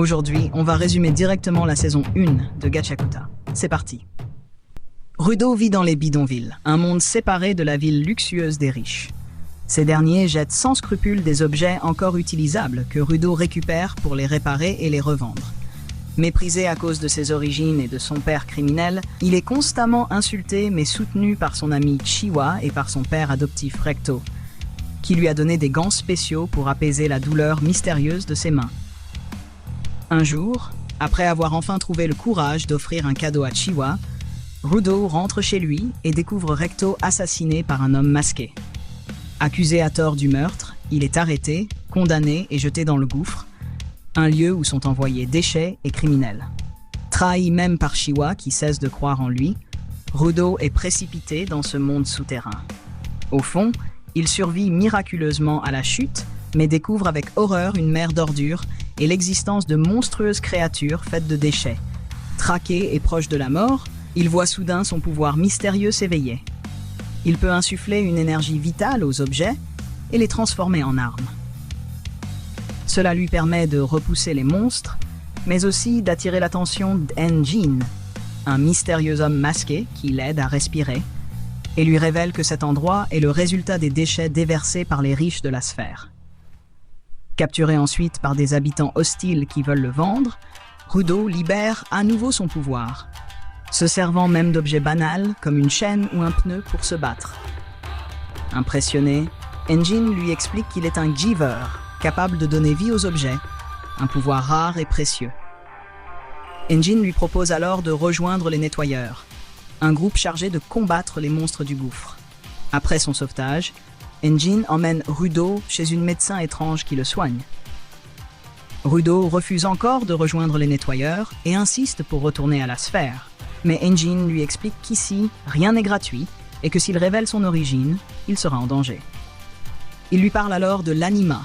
Aujourd'hui, on va résumer directement la saison 1 de Gachakuta. C'est parti. Rudo vit dans les bidonvilles, un monde séparé de la ville luxueuse des riches. Ces derniers jettent sans scrupule des objets encore utilisables que Rudo récupère pour les réparer et les revendre. Méprisé à cause de ses origines et de son père criminel, il est constamment insulté mais soutenu par son ami Chiwa et par son père adoptif Recto, qui lui a donné des gants spéciaux pour apaiser la douleur mystérieuse de ses mains. Un jour, après avoir enfin trouvé le courage d'offrir un cadeau à Chiwa, Rudo rentre chez lui et découvre Recto assassiné par un homme masqué. Accusé à tort du meurtre, il est arrêté, condamné et jeté dans le gouffre, un lieu où sont envoyés déchets et criminels. Trahi même par Chiwa qui cesse de croire en lui, Rudo est précipité dans ce monde souterrain. Au fond, il survit miraculeusement à la chute, mais découvre avec horreur une mer d'ordures et l'existence de monstrueuses créatures faites de déchets. Traqué et proche de la mort, il voit soudain son pouvoir mystérieux s'éveiller. Il peut insuffler une énergie vitale aux objets et les transformer en armes. Cela lui permet de repousser les monstres, mais aussi d'attirer l'attention d'Enjin, un mystérieux homme masqué qui l'aide à respirer, et lui révèle que cet endroit est le résultat des déchets déversés par les riches de la sphère. Capturé ensuite par des habitants hostiles qui veulent le vendre, Rudo libère à nouveau son pouvoir, se servant même d'objets banals comme une chaîne ou un pneu pour se battre. Impressionné, Enjin lui explique qu'il est un giver, capable de donner vie aux objets, un pouvoir rare et précieux. Enjin lui propose alors de rejoindre les nettoyeurs, un groupe chargé de combattre les monstres du gouffre. Après son sauvetage, Enjin emmène Rudo chez une médecin étrange qui le soigne. Rudo refuse encore de rejoindre les nettoyeurs et insiste pour retourner à la sphère. Mais Enjin lui explique qu'ici, rien n'est gratuit et que s'il révèle son origine, il sera en danger. Il lui parle alors de l'anima,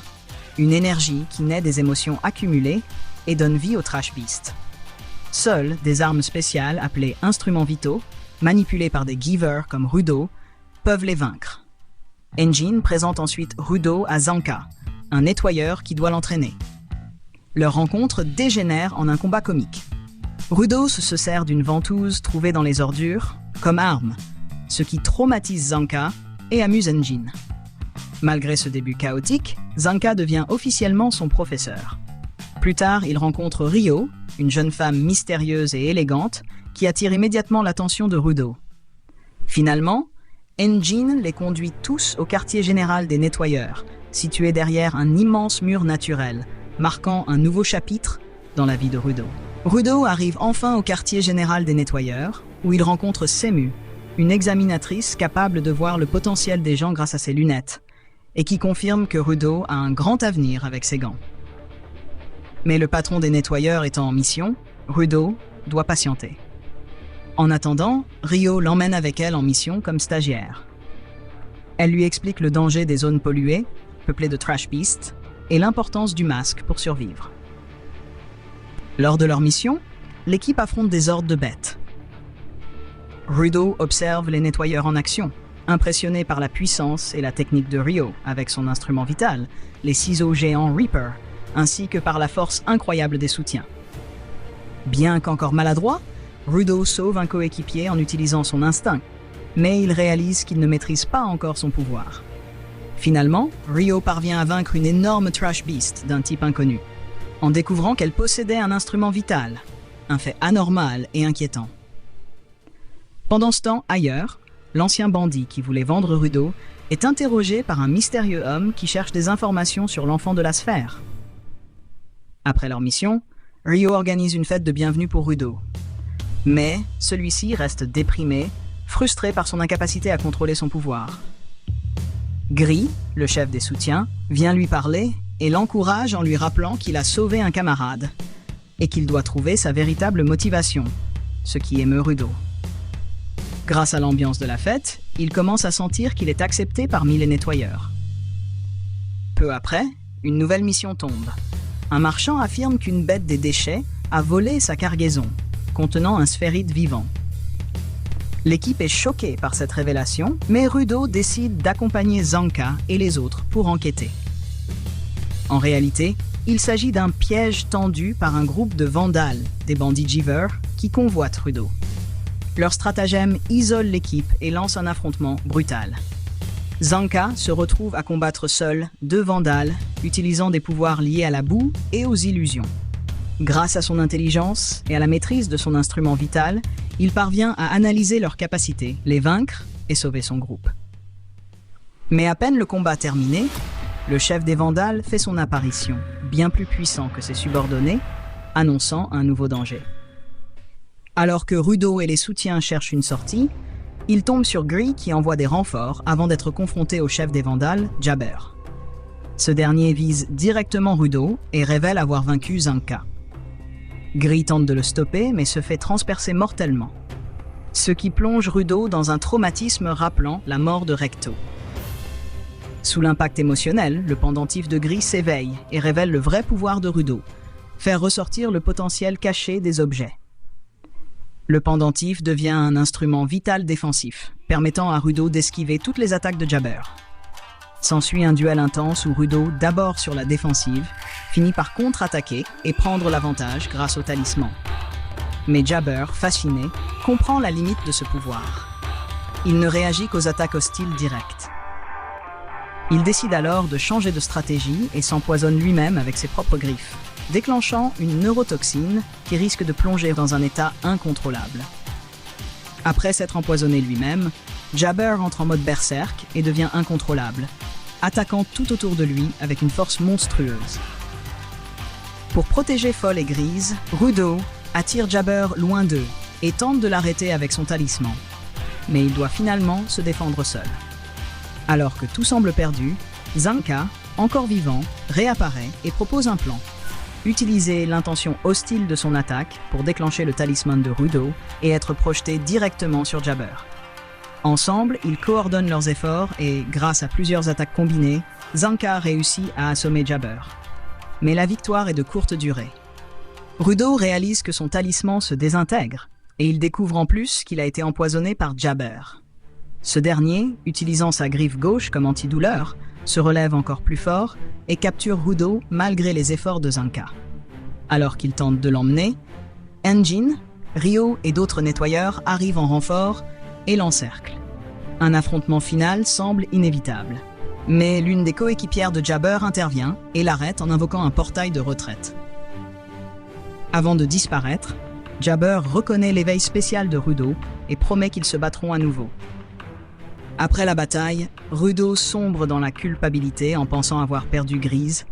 une énergie qui naît des émotions accumulées et donne vie au Trash Beast. Seules des armes spéciales appelées instruments vitaux, manipulés par des givers comme Rudo, peuvent les vaincre. Enjin présente ensuite Rudo à Zanka, un nettoyeur qui doit l'entraîner. Leur rencontre dégénère en un combat comique. Rudo se sert d'une ventouse trouvée dans les ordures comme arme, ce qui traumatise Zanka et amuse Enjin. Malgré ce début chaotique, Zanka devient officiellement son professeur. Plus tard, il rencontre Ryo, une jeune femme mystérieuse et élégante qui attire immédiatement l'attention de Rudo. Finalement, Enjin les conduit tous au quartier général des nettoyeurs, situé derrière un immense mur naturel, marquant un nouveau chapitre dans la vie de Rudo. Rudo arrive enfin au quartier général des nettoyeurs, où il rencontre Semu, une examinatrice capable de voir le potentiel des gens grâce à ses lunettes, et qui confirme que Rudo a un grand avenir avec ses gants. Mais le patron des nettoyeurs étant en mission, Rudo doit patienter. En attendant, Ryo l'emmène avec elle en mission comme stagiaire. Elle lui explique le danger des zones polluées, peuplées de Trash Beasts, et l'importance du masque pour survivre. Lors de leur mission, l'équipe affronte des hordes de bêtes. Rudo observe les nettoyeurs en action, impressionné par la puissance et la technique de Ryo avec son instrument vital, les ciseaux géants Reaper, ainsi que par la force incroyable des soutiens. Bien qu'encore maladroit, Rudo sauve un coéquipier en utilisant son instinct, mais il réalise qu'il ne maîtrise pas encore son pouvoir. Finalement, Ryo parvient à vaincre une énorme Trash Beast d'un type inconnu, en découvrant qu'elle possédait un instrument vital, un fait anormal et inquiétant. Pendant ce temps, ailleurs, l'ancien bandit qui voulait vendre Rudo est interrogé par un mystérieux homme qui cherche des informations sur l'enfant de la sphère. Après leur mission, Ryo organise une fête de bienvenue pour Rudo. Mais celui-ci reste déprimé, frustré par son incapacité à contrôler son pouvoir. Gris, le chef des soutiens, vient lui parler et l'encourage en lui rappelant qu'il a sauvé un camarade et qu'il doit trouver sa véritable motivation, ce qui émeut Rudo. Grâce à l'ambiance de la fête, il commence à sentir qu'il est accepté parmi les nettoyeurs. Peu après, une nouvelle mission tombe. Un marchand affirme qu'une bête des déchets a volé sa cargaison, contenant un sphéride vivant. L'équipe est choquée par cette révélation, mais Rudo décide d'accompagner Zanka et les autres pour enquêter. En réalité, Il s'agit d'un piège tendu par un groupe de vandales, des bandits Jeever, qui convoitent Rudo. Leur stratagème isole l'équipe et lance un affrontement brutal. Zanka se retrouve à combattre seul 2 vandales, utilisant des pouvoirs liés à la boue et aux illusions. Grâce à son intelligence et à la maîtrise de son instrument vital, il parvient à analyser leurs capacités, les vaincre et sauver son groupe. Mais à peine le combat terminé, le chef des vandales fait son apparition, bien plus puissant que ses subordonnés, annonçant un nouveau danger. Alors que Rudo et les soutiens cherchent une sortie, ils tombent sur Gree qui envoie des renforts avant d'être confronté au chef des vandales, Jabber. Ce dernier vise directement Rudo et révèle avoir vaincu Zanka. Gree tente de le stopper mais se fait transpercer mortellement, ce qui plonge Rudo dans un traumatisme rappelant la mort de Recto. Sous l'impact émotionnel, le pendentif de Gree s'éveille et révèle le vrai pouvoir de Rudo, faire ressortir le potentiel caché des objets. Le pendentif devient un instrument vital défensif, permettant à Rudo d'esquiver toutes les attaques de Jabber. S'ensuit un duel intense où Rudo, d'abord sur la défensive, finit par contre-attaquer et prendre l'avantage grâce au talisman. Mais Jabber, fasciné, comprend la limite de ce pouvoir. Il ne réagit qu'aux attaques hostiles directes. Il décide alors de changer de stratégie et s'empoisonne lui-même avec ses propres griffes, déclenchant une neurotoxine qui risque de plonger dans un état incontrôlable. Après s'être empoisonné lui-même, Jabber entre en mode berserk et devient incontrôlable, attaquant tout autour de lui avec une force monstrueuse. Pour protéger Folle et Grise, Rudo attire Jabber loin d'eux et tente de l'arrêter avec son talisman. Mais il doit finalement se défendre seul. Alors que tout semble perdu, Zanka, encore vivant, réapparaît et propose un plan. Utiliser l'intention hostile de son attaque pour déclencher le talisman de Rudo et être projeté directement sur Jabber. Ensemble, ils coordonnent leurs efforts et, grâce à plusieurs attaques combinées, Zanka réussit à assommer Jabber. Mais la victoire est de courte durée. Rudo réalise que son talisman se désintègre et il découvre en plus qu'il a été empoisonné par Jabber. Ce dernier, utilisant sa griffe gauche comme antidouleur, se relève encore plus fort et capture Rudo malgré les efforts de Zanka. Alors qu'il tente de l'emmener, Engine, Ryo et d'autres nettoyeurs arrivent en renfort et l'encerclent. Un affrontement final semble inévitable. Mais l'une des coéquipières de Jabber intervient et l'arrête en invoquant un portail de retraite. Avant de disparaître, Jabber reconnaît l'éveil spécial de Rudo et promet qu'ils se battront à nouveau. Après la bataille, Rudo sombre dans la culpabilité en pensant avoir perdu Grise,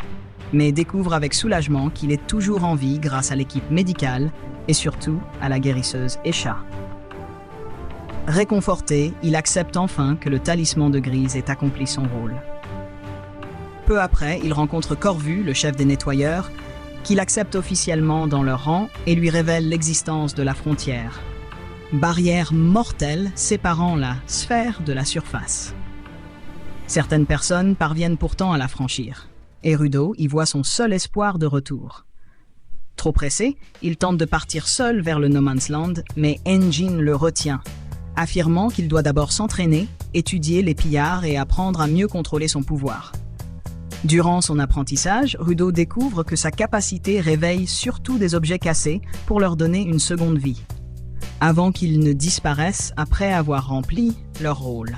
mais découvre avec soulagement qu'il est toujours en vie grâce à l'équipe médicale et surtout à la guérisseuse Esha. Réconforté, il accepte enfin que le talisman de Grise ait accompli son rôle. Peu après, il rencontre Corvu, le chef des nettoyeurs, qui l'accepte officiellement dans leur rang et lui révèle l'existence de la frontière. Barrière mortelle séparant la sphère de la surface. Certaines personnes parviennent pourtant à la franchir, et Rudo y voit son seul espoir de retour. Trop pressé, il tente de partir seul vers le No Man's Land, mais Engine le retient, affirmant qu'il doit d'abord s'entraîner, étudier les pillards et apprendre à mieux contrôler son pouvoir. Durant son apprentissage, Rudo découvre que sa capacité réveille surtout des objets cassés pour leur donner une seconde vie, avant qu'ils ne disparaissent après avoir rempli leur rôle.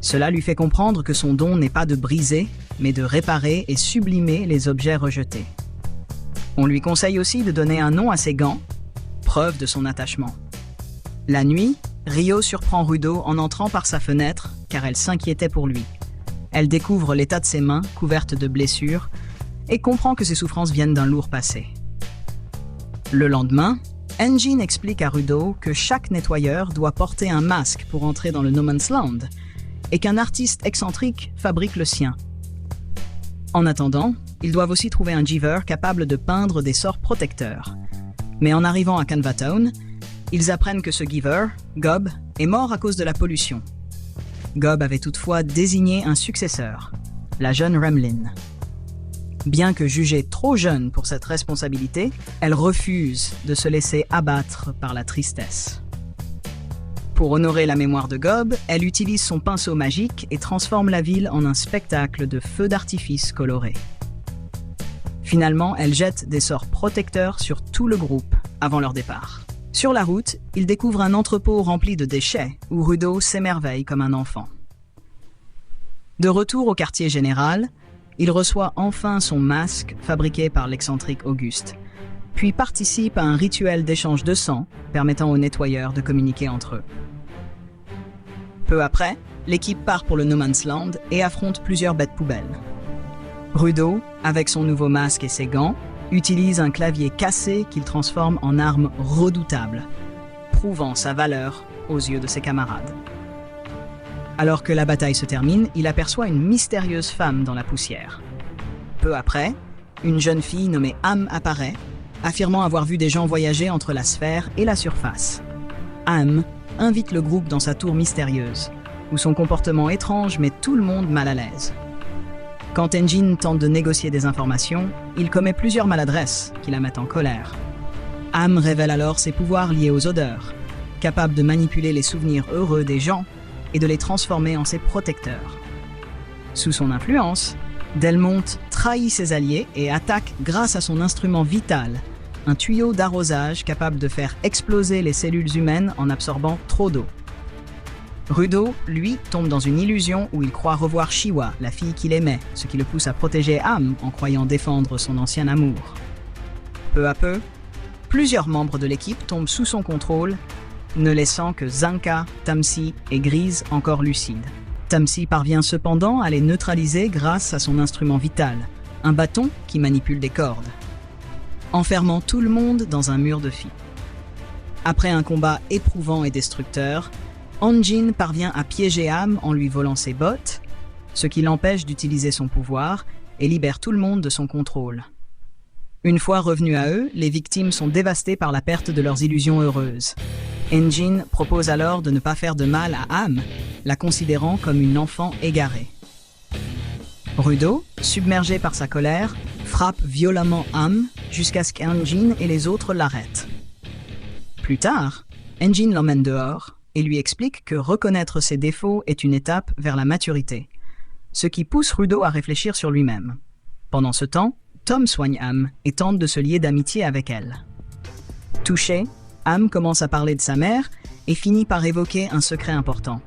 Cela lui fait comprendre que son don n'est pas de briser, mais de réparer et sublimer les objets rejetés. On lui conseille aussi de donner un nom à ses gants, preuve de son attachement. La nuit, Ryo surprend Rudo en entrant par sa fenêtre, car elle s'inquiétait pour lui. Elle découvre l'état de ses mains, couvertes de blessures, et comprend que ses souffrances viennent d'un lourd passé. Le lendemain, Engine explique à Rudo que chaque nettoyeur doit porter un masque pour entrer dans le No Man's Land, et qu'un artiste excentrique fabrique le sien. En attendant, ils doivent aussi trouver un Jeever capable de peindre des sorts protecteurs. Mais en arrivant à Canva Town, ils apprennent que ce Giver, Gob, est mort à cause de la pollution. Gob avait toutefois désigné un successeur, la jeune Remlin. Bien que jugée trop jeune pour cette responsabilité, elle refuse de se laisser abattre par la tristesse. Pour honorer la mémoire de Gob, elle utilise son pinceau magique et transforme la ville en un spectacle de feux d'artifice colorés. Finalement, elle jette des sorts protecteurs sur tout le groupe avant leur départ. Sur la route, ils découvrent un entrepôt rempli de déchets où Rudo s'émerveille comme un enfant. De retour au quartier général, il reçoit enfin son masque fabriqué par l'excentrique Auguste, puis participe à un rituel d'échange de sang permettant aux nettoyeurs de communiquer entre eux. Peu après, l'équipe part pour le No Man's Land et affronte plusieurs bêtes poubelles. Rudo, avec son nouveau masque et ses gants, utilise un clavier cassé qu'il transforme en arme redoutable, prouvant sa valeur aux yeux de ses camarades. Alors que la bataille se termine, il aperçoit une mystérieuse femme dans la poussière. Peu après, une jeune fille nommée Am apparaît, affirmant avoir vu des gens voyager entre la sphère et la surface. Am invite le groupe dans sa tour mystérieuse, où son comportement étrange met tout le monde mal à l'aise. Quand Engine tente de négocier des informations, il commet plusieurs maladresses qui la mettent en colère. Am révèle alors ses pouvoirs liés aux odeurs, capable de manipuler les souvenirs heureux des gens et de les transformer en ses protecteurs. Sous son influence, Delmont trahit ses alliés et attaque grâce à son instrument vital, un tuyau d'arrosage capable de faire exploser les cellules humaines en absorbant trop d'eau. Rudo, lui, tombe dans une illusion où il croit revoir Shiwa, la fille qu'il aimait, ce qui le pousse à protéger Am en croyant défendre son ancien amour. Peu à peu, plusieurs membres de l'équipe tombent sous son contrôle, ne laissant que Zanka, Tamsi et Grise encore lucides. Tamsi parvient cependant à les neutraliser grâce à son instrument vital, un bâton qui manipule des cordes, enfermant tout le monde dans un mur de filles. Après un combat éprouvant et destructeur, Engine parvient à piéger Am en lui volant ses bottes, ce qui l'empêche d'utiliser son pouvoir et libère tout le monde de son contrôle. Une fois revenus à eux, les victimes sont dévastées par la perte de leurs illusions heureuses. Engine propose alors de ne pas faire de mal à Am, la considérant comme une enfant égarée. Rudo, submergé par sa colère, frappe violemment Am jusqu'à ce qu'Engine et les autres l'arrêtent. Plus tard, Engine l'emmène dehors et lui explique que reconnaître ses défauts est une étape vers la maturité, ce qui pousse Rudo à réfléchir sur lui-même. Pendant ce temps, Tom soigne Am et tente de se lier d'amitié avec elle. Touché, Am commence à parler de sa mère et finit par évoquer un secret important: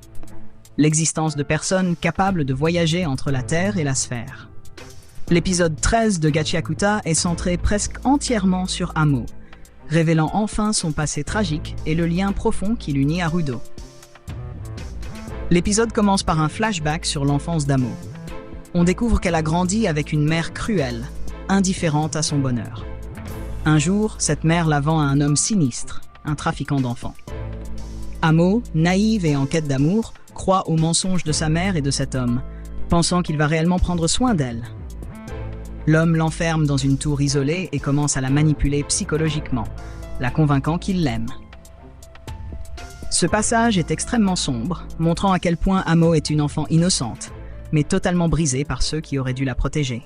l'existence de personnes capables de voyager entre la Terre et la sphère. L'épisode 13 de Gachiakuta est centré presque entièrement sur Amo, révélant enfin son passé tragique et le lien profond qui l'unit à Rudo. L'épisode commence par un flashback sur l'enfance d'Amo. On découvre qu'elle a grandi avec une mère cruelle, indifférente à son bonheur. Un jour, cette mère la vend à un homme sinistre, un trafiquant d'enfants. Amo, naïve et en quête d'amour, croit aux mensonges de sa mère et de cet homme, pensant qu'il va réellement prendre soin d'elle. L'homme l'enferme dans une tour isolée et commence à la manipuler psychologiquement, la convainquant qu'il l'aime. Ce passage est extrêmement sombre, montrant à quel point Amo est une enfant innocente, mais totalement brisée par ceux qui auraient dû la protéger.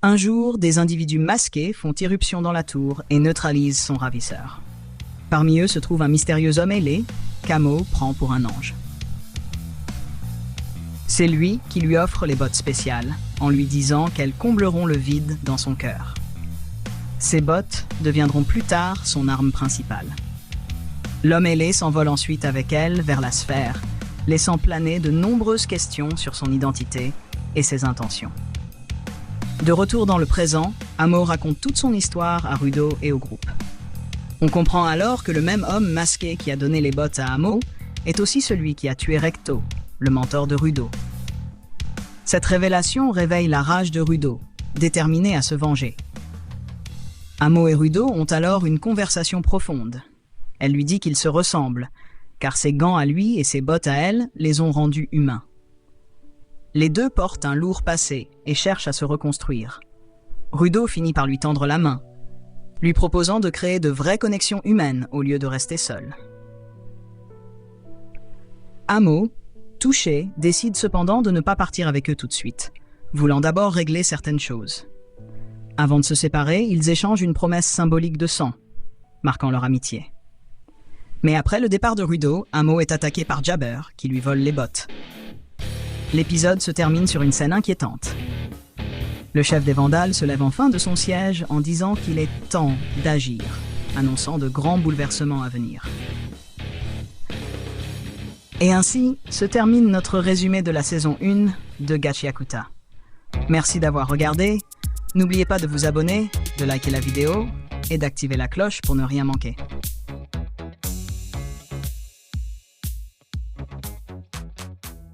Un jour, des individus masqués font irruption dans la tour et neutralisent son ravisseur. Parmi eux se trouve un mystérieux homme ailé, qu'Amo prend pour un ange. C'est lui qui lui offre les bottes spéciales, en lui disant qu'elles combleront le vide dans son cœur. Ces bottes deviendront plus tard son arme principale. L'homme ailé s'envole ensuite avec elle vers la sphère, laissant planer de nombreuses questions sur son identité et ses intentions. De retour dans le présent, Amo raconte toute son histoire à Rudo et au groupe. On comprend alors que le même homme masqué qui a donné les bottes à Amo est aussi celui qui a tué Recto, le mentor de Rudo. Cette révélation réveille la rage de Rudo, déterminé à se venger. Amo et Rudo ont alors une conversation profonde. Elle lui dit qu'ils se ressemblent, car ses gants à lui et ses bottes à elle les ont rendus humains. Les deux portent un lourd passé et cherchent à se reconstruire. Rudo finit par lui tendre la main, lui proposant de créer de vraies connexions humaines au lieu de rester seul. Amo, touché, décide cependant de ne pas partir avec eux tout de suite, voulant d'abord régler certaines choses. Avant de se séparer, ils échangent une promesse symbolique de sang, marquant leur amitié. Mais après le départ de Rudo, Amo est attaqué par Jabber, qui lui vole les bottes. L'épisode se termine sur une scène inquiétante. Le chef des Vandales se lève enfin de son siège en disant qu'il est temps d'agir, annonçant de grands bouleversements à venir. Et ainsi se termine notre résumé de la saison 1 de Gachiakuta. Merci d'avoir regardé. N'oubliez pas de vous abonner, de liker la vidéo et d'activer la cloche pour ne rien manquer.